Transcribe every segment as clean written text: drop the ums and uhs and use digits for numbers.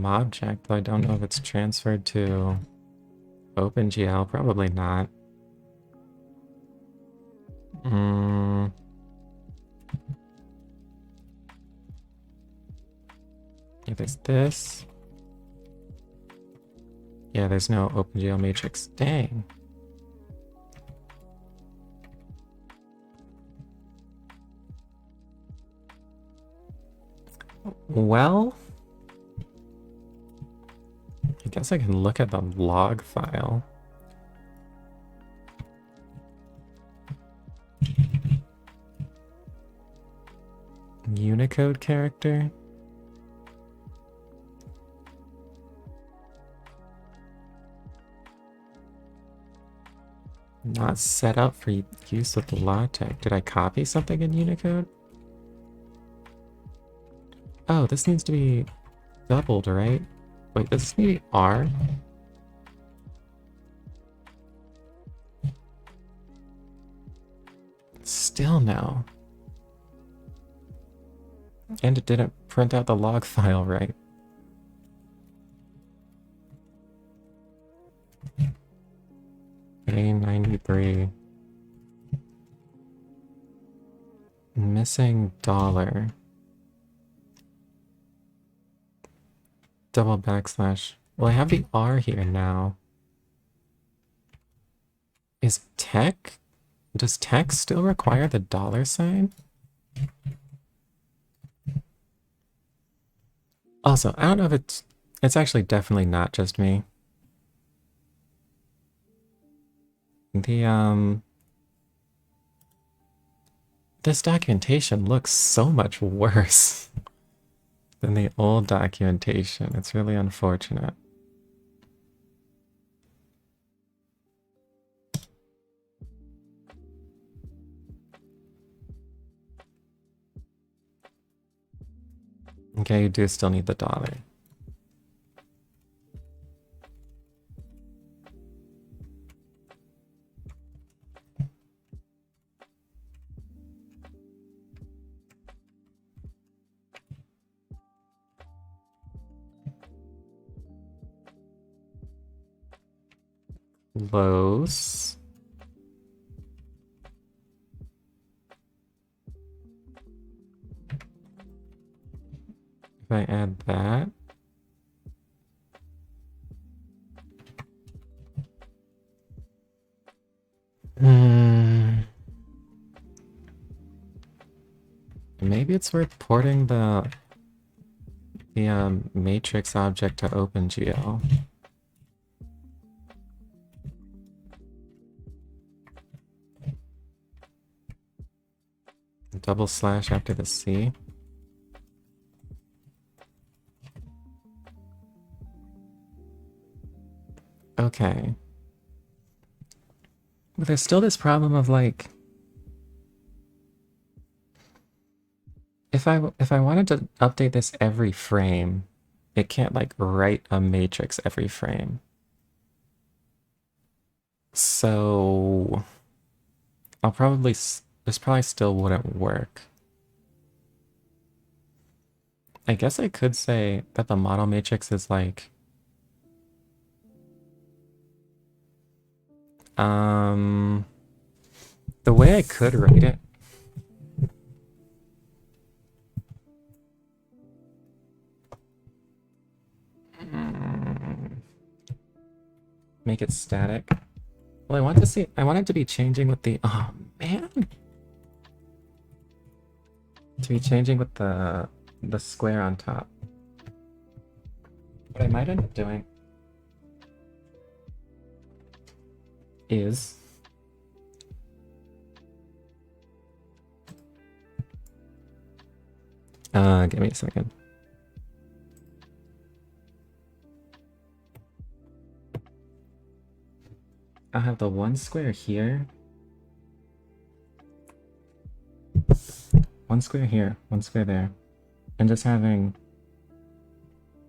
some object, though I don't know if it's transferred to OpenGL. Probably not. Yeah, there's this. Yeah, there's no OpenGL matrix. Dang. Well, I guess I can look at the log file. Unicode character? Not set up for use with LaTeX. Did I copy something in Unicode? Oh, this needs to be doubled, right? Wait, does this need R? Still no. And it didn't print out the log file right. A93. Missing dollar. Double backslash. Well, I have the R here now. Is tech? Does tech still require the dollar sign? Also, I don't know if it's actually definitely not just me. This documentation looks so much worse than the old documentation. It's really unfortunate. Okay, you do still need the dollar. Close. If I add that. Maybe it's worth porting the matrix object to OpenGL. Double slash after the C. Okay. But there's still this problem of like, if I wanted to update this every frame, it can't like write a matrix every frame. So I'll probably this probably still wouldn't work. I guess I could say that the model matrix is like the way I could write it. Make it static. Well, I want it to be changing with the, oh man. To be changing with the square on top. What I might end up doing is give me a second. I'll have the one square here. One square here, one square there. And just having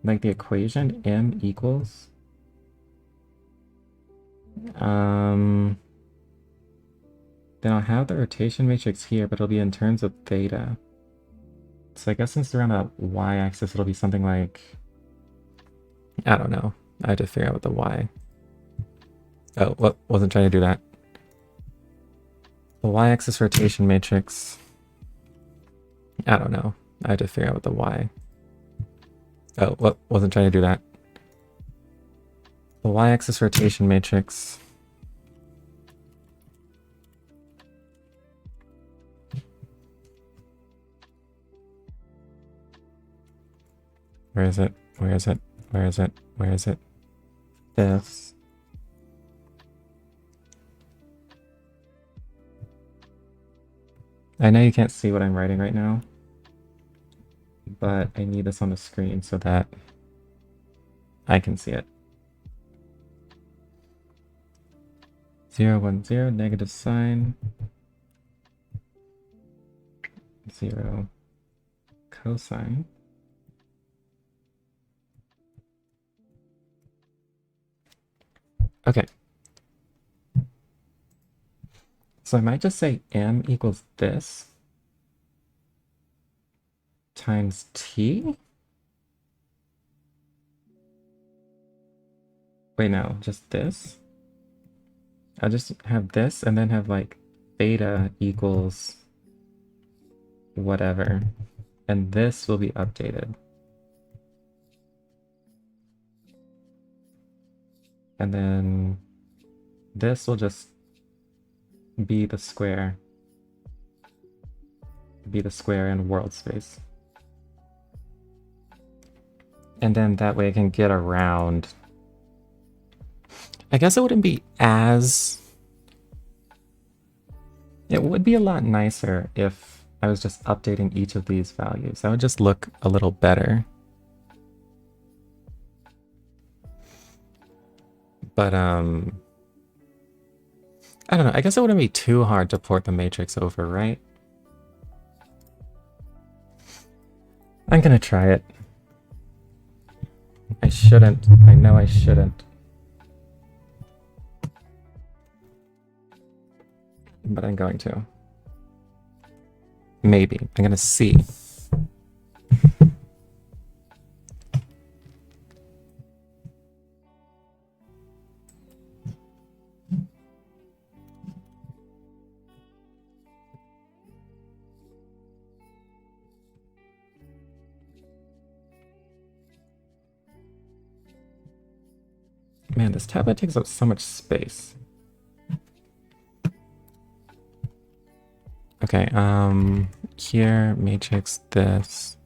like the equation m equals then I'll have the rotation matrix here, but it'll be in terms of theta. So I guess since they're on the y-axis, it'll be something like I don't know. I had to figure out what the Y. Oh, what? Wasn't trying to do that. The Y-axis rotation matrix. I don't know. I had to figure out what the Y. Oh, what? Wasn't trying to do that. The Y-axis rotation matrix. Where is it? Where is it? Where is it? Where is it? This. I know you can't see what I'm writing right now, but I need this on the screen so that I can see it. 0, 1, 0, negative sign. 0, cosine. Okay. So I might just say m equals this times t? Wait, no, just this? I'll just have this and then have like theta equals whatever. And this will be updated. And then this will just be the square. Be the square in world space. And then that way I can get around. I guess it wouldn't be as... It would be a lot nicer if I was just updating each of these values. That would just look a little better. But, I don't know. I guess it wouldn't be too hard to port the matrix over, right? I'm gonna try it. I shouldn't. I know I shouldn't. But I'm going to. Maybe. I'm gonna see. Man, this tablet takes up so much space. Okay, here, matrix, this.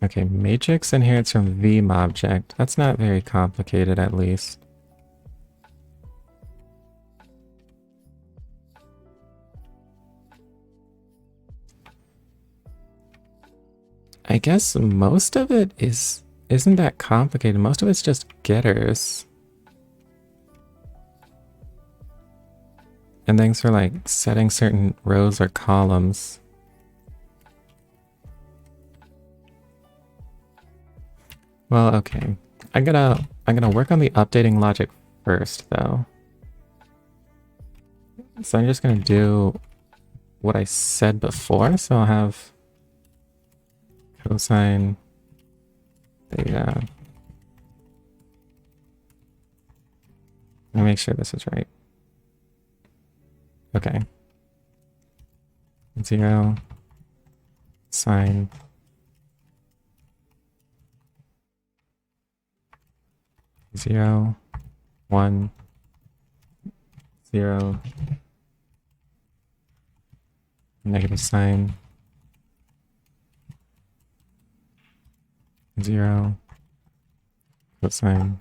Okay, matrix inherits from vmobject. That's not very complicated, at least. I guess most of it isn't that complicated. Most of it's just getters. And things for like setting certain rows or columns. Well, okay. I'm gonna work on the updating logic first though. So I'm just gonna do what I said before. So I'll have cosine theta. Let me make sure this is right. Okay. 0 sine 0 1 0 negative sign 0 cosine.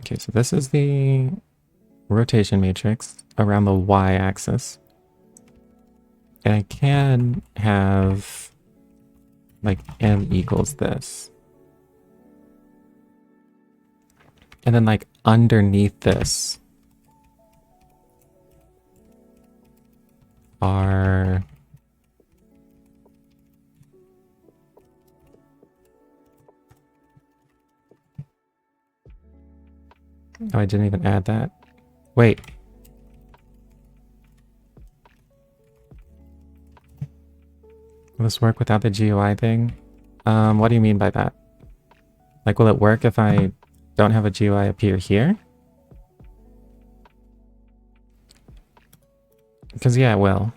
Okay, so this is the rotation matrix around the y-axis. And I can have like m equals this. And then like underneath this are oh, I didn't even add that. Wait. Will this work without the GUI thing? What do you mean by that? Like, will it work if I don't have a GUI appear here? Because, yeah, it will.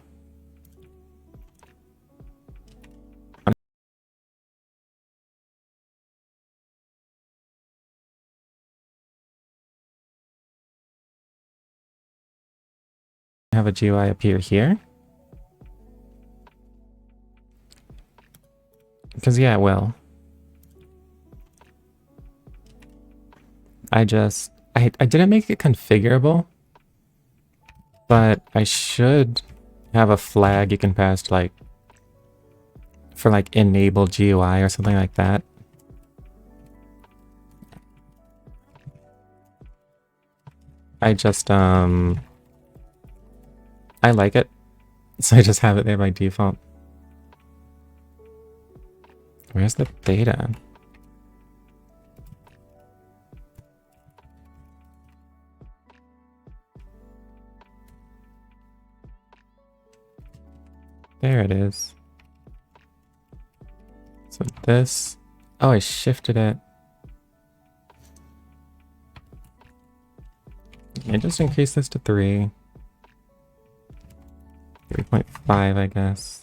Have a GUI appear here? Because, yeah, it will. I didn't make it configurable, but I should have a flag you can pass to, like, for like enable GUI or something like that. I just I like it, so I just have it there by default. Where's the data? There it is. So this, oh, I shifted it. I just increased this to 3. 3.5, I guess.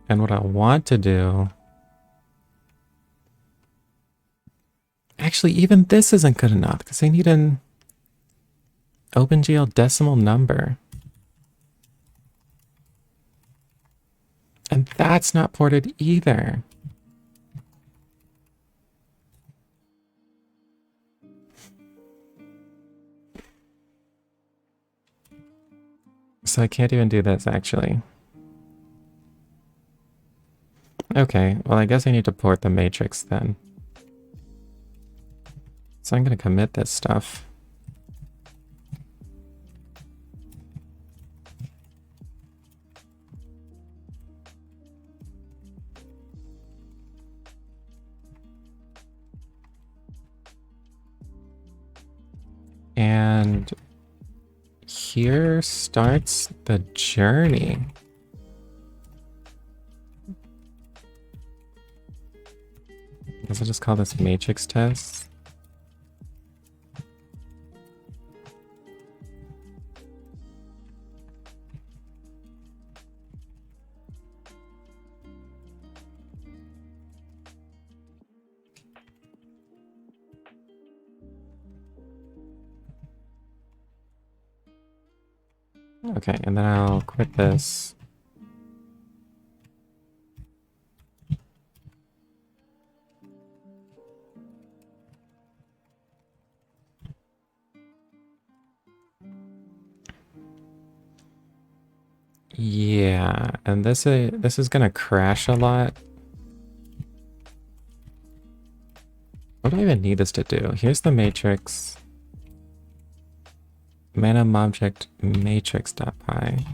And what I want to do... Actually, even this isn't good enough, because I need an OpenGL decimal number. And that's not ported either. So I can't even do this, actually. Okay, well, I guess I need to port the matrix then. So I'm going to commit this stuff. And here starts the journey. I guess I'll just call this matrix test. Okay, and then I'll quit this. Yeah, and this is gonna crash a lot. What do I even need this to do? Here's the matrix. Manim object matrix.py.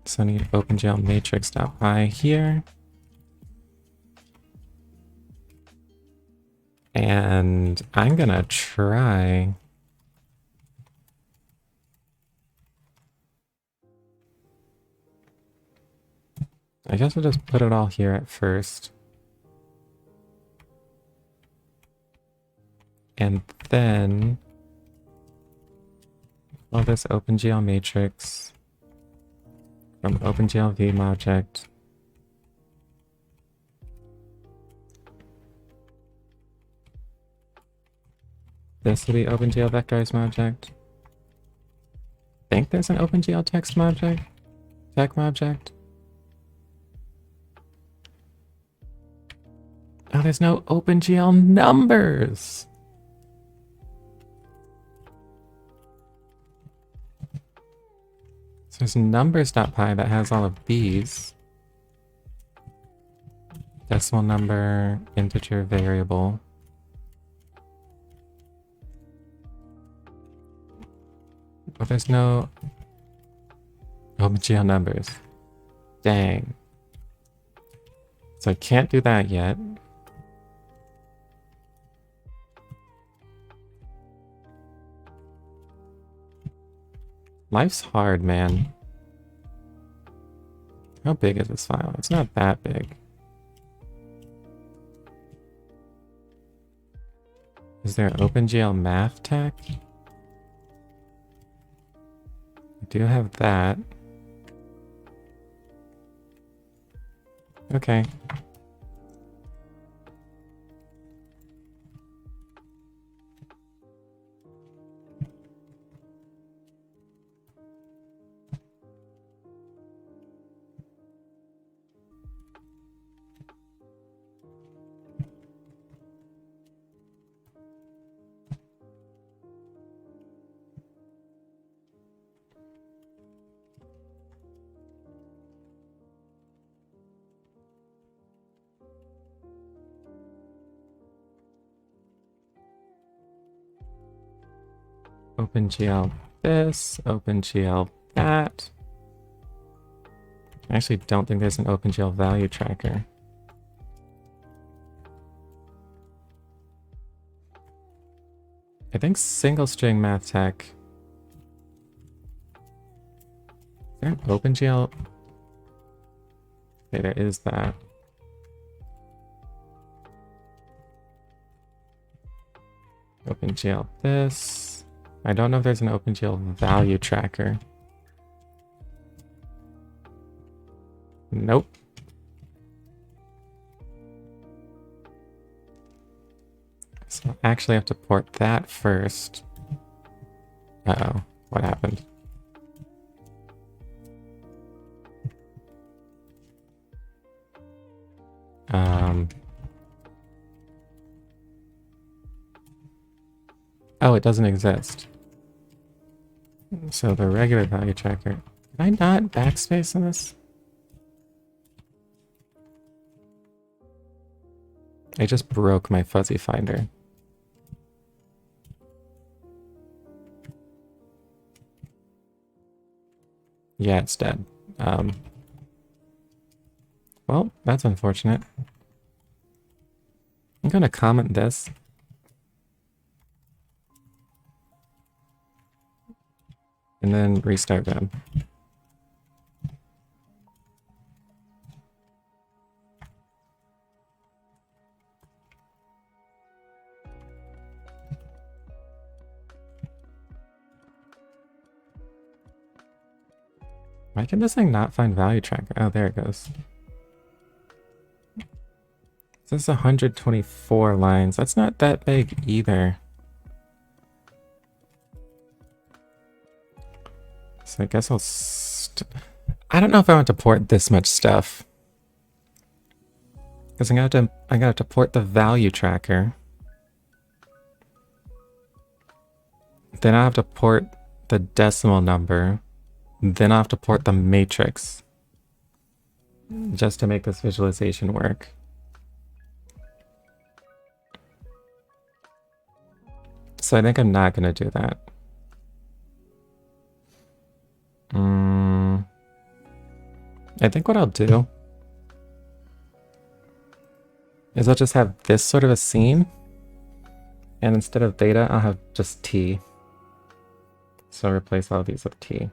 So I need OpenGL matrix.py here. And I'm gonna try. I guess we'll just put it all here at first. And then all this OpenGL matrix from OpenGL Vim object. This will be OpenGL vectorized object. I think there's an OpenGL text object. Tech object. Oh, there's no OpenGL numbers. So there's numbers.py that has all of these. Decimal number, integer, variable. But there's no OpenGL numbers. Dang. So I can't do that yet. Life's hard, man. How big is this file? It's not that big. Is there OpenGL Math Tech? I do have that. Okay. OpenGL this, OpenGL that. I actually don't think there's an OpenGL value tracker. I think single string math tech. Is there an OpenGL? Okay, there is that. OpenGL this. I don't know if there's an OpenGL value tracker. Nope. So I'll actually have to port that first. Uh-oh, what happened? Oh, it doesn't exist. So the regular value tracker. Did I not backspace in this? I just broke my fuzzy finder. Yeah, it's dead. Well, that's unfortunate. I'm gonna comment this. And then restart them. Why can this thing not find value tracker? Oh, there it goes. This is 124 lines. That's not that big either. So I guess I'll I don't know if I want to port this much stuff. Because I'm gonna have to port the value tracker. Then I have to port the decimal number. Then I have to port the matrix. Just to make this visualization work. So I think I'm not gonna do that. I think what I'll do is I'll just have this sort of a scene, and instead of theta, I'll have just t. So I'll replace all these with t.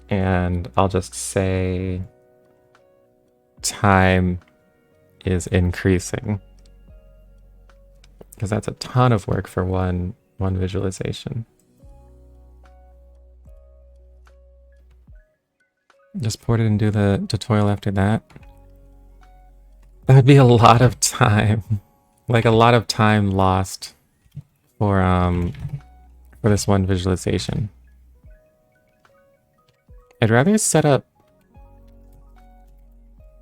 And I'll just say time is increasing. Because that's a ton of work for one visualization. Just port it and do the tutorial after that. That would be a lot of time. Like a lot of time lost for this one visualization. I'd rather set up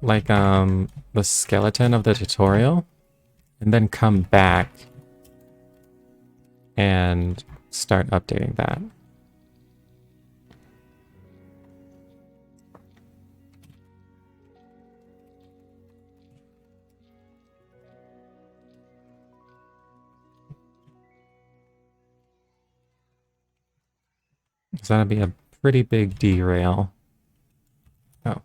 like the skeleton of the tutorial and then come back and start updating that. So that'd be a pretty big derail. Oh.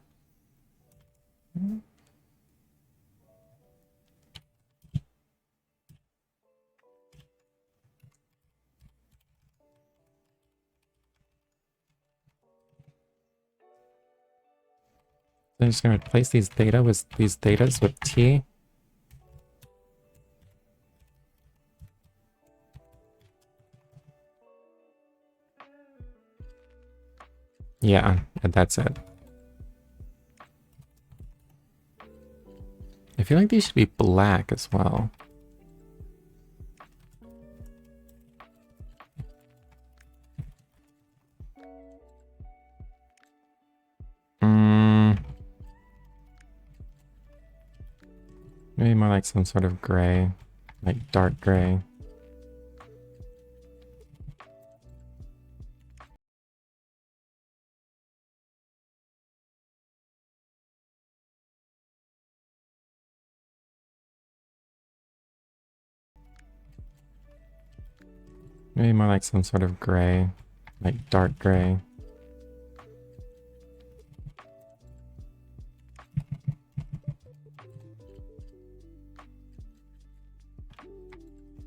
I'm just gonna replace these theta with these thetas with t. Yeah, and that's it. I feel like these should be black as well. Maybe more like some sort of gray, like dark gray. Maybe more like some sort of gray, like dark gray.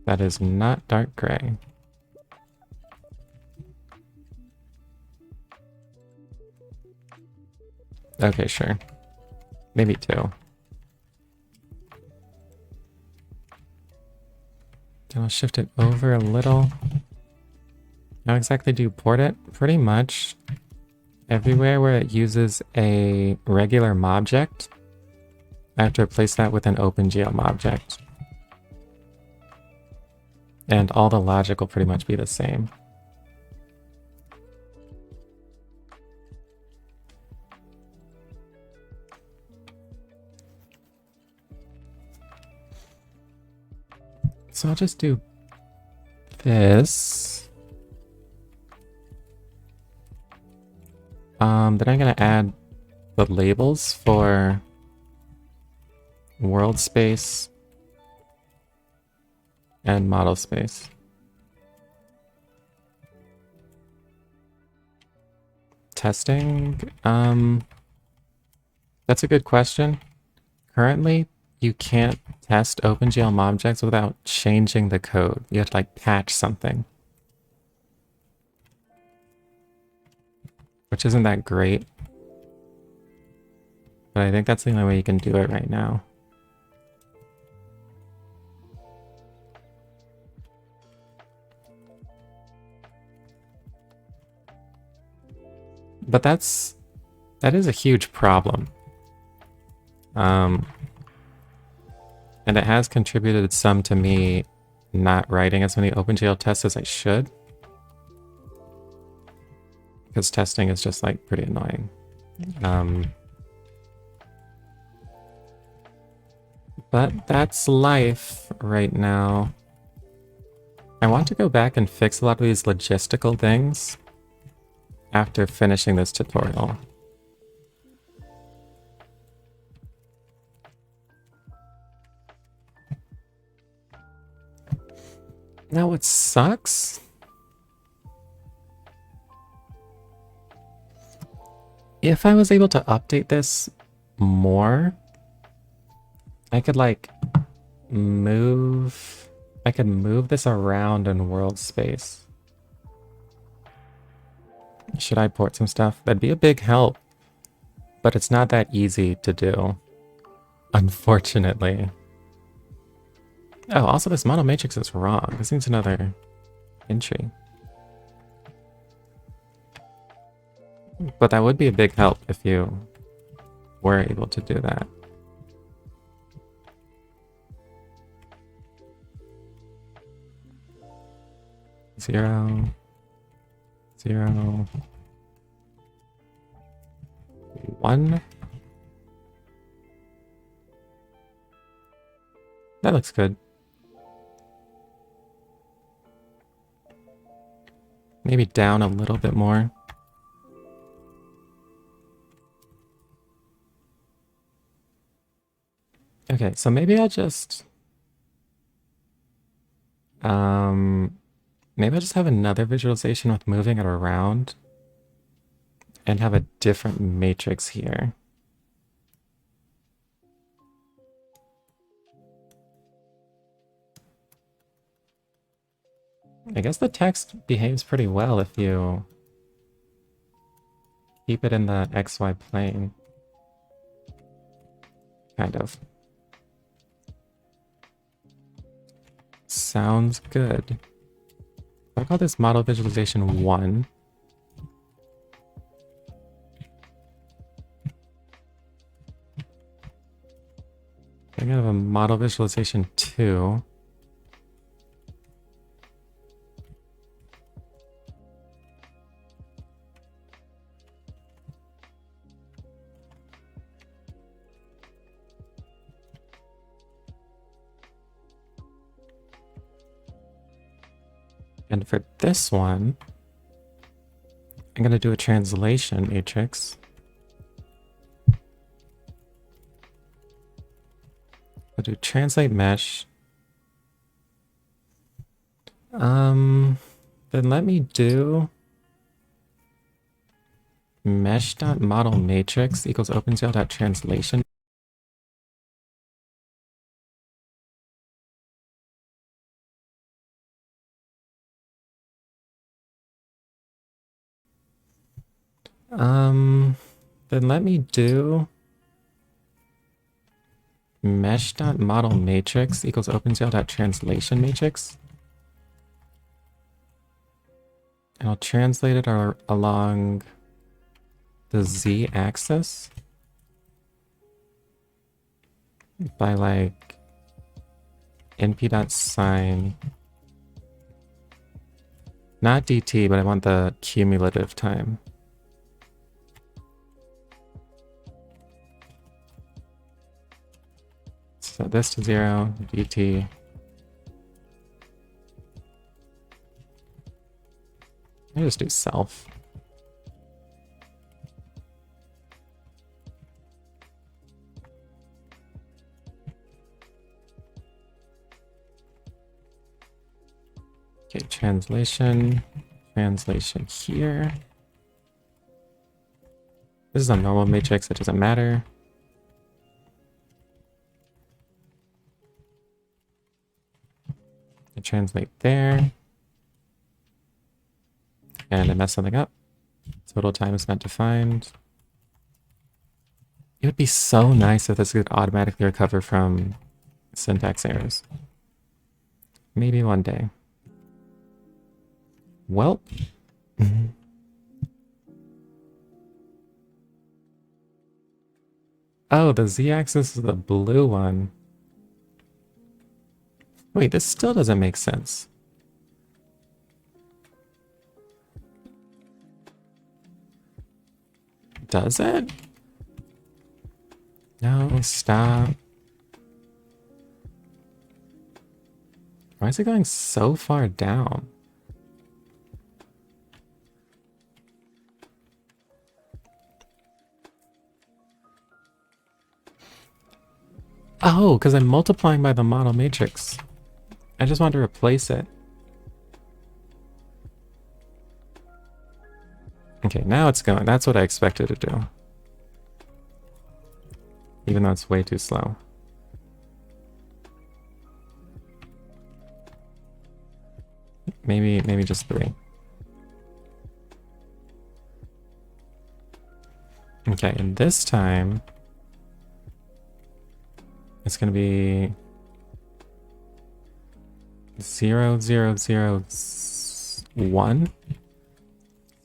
That is not dark gray. Okay, sure. Maybe two. Then I'll shift it over a little. How exactly do you port it? Pretty much everywhere where it uses a regular mobject, I have to replace that with an OpenGL object. And all the logic will pretty much be the same. So I'll just do this. Then I'm gonna add the labels for world space and model space. Testing, that's a good question. Currently, you can't test OpenGL objects without changing the code. You have to like patch something, which isn't that great. But I think that's the only way you can do it right now. But that is a huge problem. And it has contributed some to me not writing as many OpenGL tests as I should. Because testing is just like pretty annoying. But that's life right now. I want to go back and fix a lot of these logistical things after finishing this tutorial. Now what sucks? If I was able to update this more, I could like move... I could move this around in world space. Should I port some stuff? That'd be a big help. But it's not that easy to do. Unfortunately. Oh, also this model matrix is wrong. This needs another entry. But that would be a big help if you were able to do that. Zero. 1. That looks good. Maybe down a little bit more. Okay, so maybe I'll just... maybe I'll just have another visualization with moving it around and have a different matrix here. I guess the text behaves pretty well if you keep it in the XY plane. Kind of. Sounds good. I call this model visualization 1. I'm gonna have a model visualization 2. And for this one, I'm going to do a translation matrix. I'll do translate mesh. Then let me do mesh.model matrix equals OpenGL.translation. Then let me do mesh.model matrix equals OpenGL.translation matrix. And I'll translate it along the Z axis by like np.sine, not dt, but I want the cumulative time. Set this to 0, dt. I just do self. Okay, translation here. This is a normal matrix, it doesn't matter. I translate there. And I mess something up. Total time is not defined. It would be so nice if this could automatically recover from syntax errors. Maybe one day. Well. Oh, the z-axis is the blue one. Wait, this still doesn't make sense. Does it? No, stop. Why is it going so far down? Oh, because I'm multiplying by the model matrix. I just want to replace it. Okay, now it's going. That's what I expected to do. Even though it's way too slow. Maybe just 3. Okay, and this time it's gonna be 0, 0, 0, 1.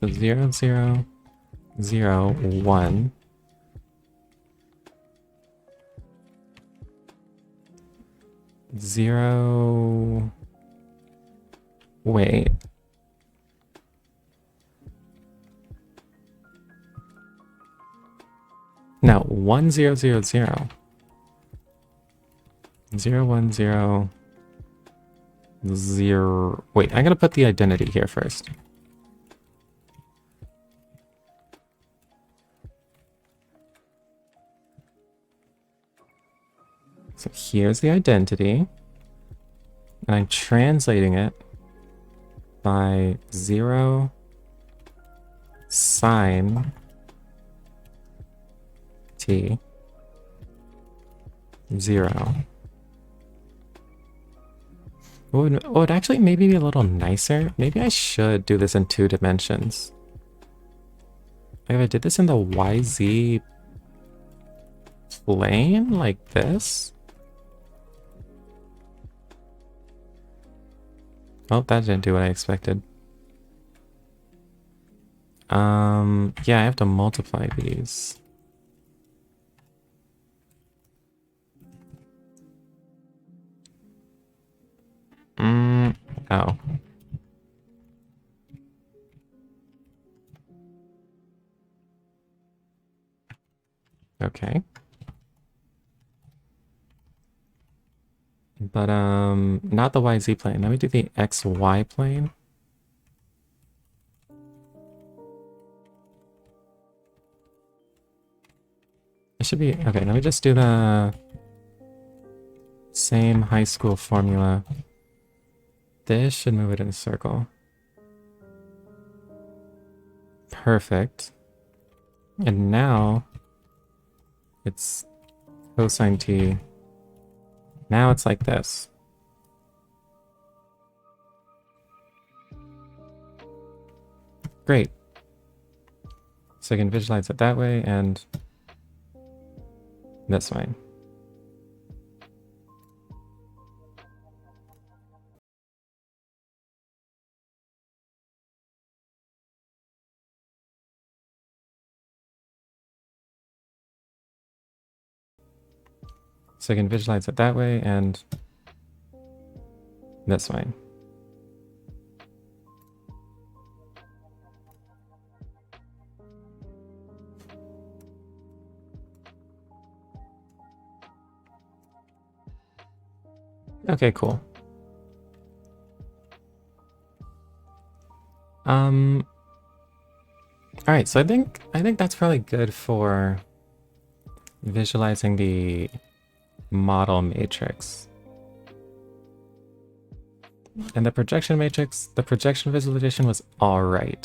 So 0, 0, 0, 1. 0. Wait. No, 1, 0, 0, 0. 0, 1, 0, 0. Wait, I'm gonna put the identity here first. So here's the identity, and I'm translating it by 0 sine t 0. Would actually maybe be a little nicer. Maybe I should do this in 2 dimensions. Like if I did this in the YZ plane like this? Oh, that didn't do what I expected. Yeah, I have to multiply these. Oh. Okay. But, not the YZ plane. Let me do the XY plane. It should be, okay, let me just do the same high school formula. This should move it in a circle. Perfect. And now it's cosine t. Now it's like this. Great. So I can visualize it that way and this way. So I can visualize it that way and this way. Okay, cool. All right, so I think that's probably good for visualizing the model matrix. And the projection matrix, the projection visualization was all right.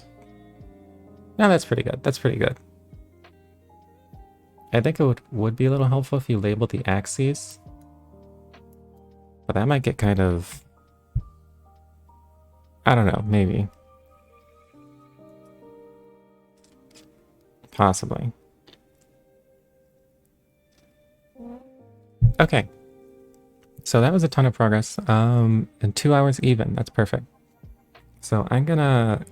No, that's pretty good. That's pretty good. I think it would be a little helpful if you labeled the axes. But that might get kind of... I don't know, maybe. Possibly. Okay. So that was a ton of progress. And 2 hours even. That's perfect. So I'm gonna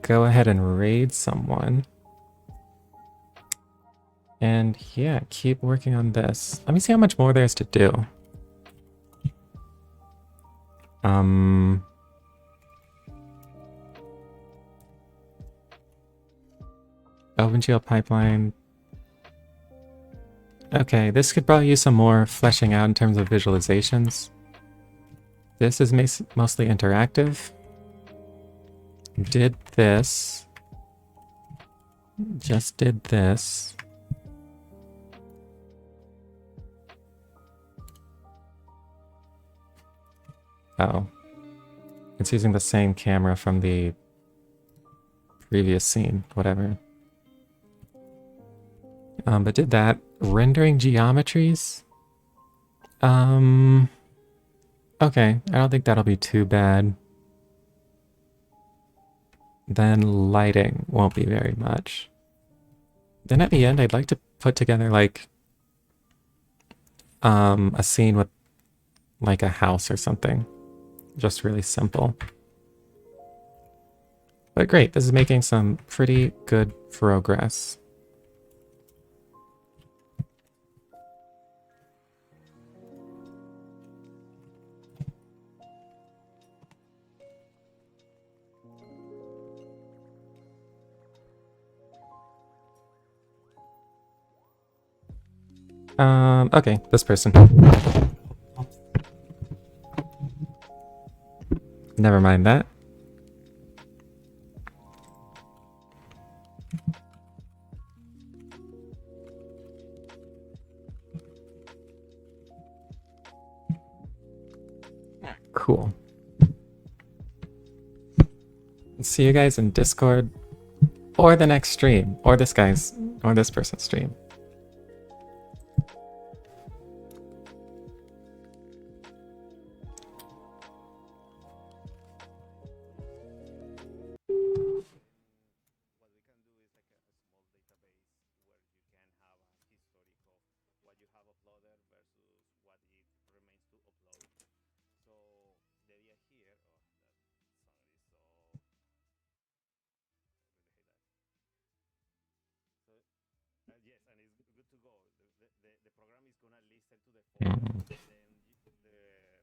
go ahead and raid someone. And yeah, keep working on this. Let me see how much more there's to do. OpenGL pipeline. Okay, this could probably use some more fleshing out in terms of visualizations. This is mostly interactive. Did this. Just did this. Oh. It's using the same camera from the previous scene, whatever. But did that. Rendering geometries? Okay, I don't think that'll be too bad. Then lighting won't be very much. Then at the end, I'd like to put together like a scene with like a house or something. Just really simple. But great, this is making some pretty good progress. Okay, this person. Never mind that. Cool. See you guys in Discord or the next stream or this person's stream. uploaded versus what it remains to upload. So the idea here, oh, that song is so, I really hate that. So yes, and it's good to go. The program is gonna listen to the folder, Mhm. then the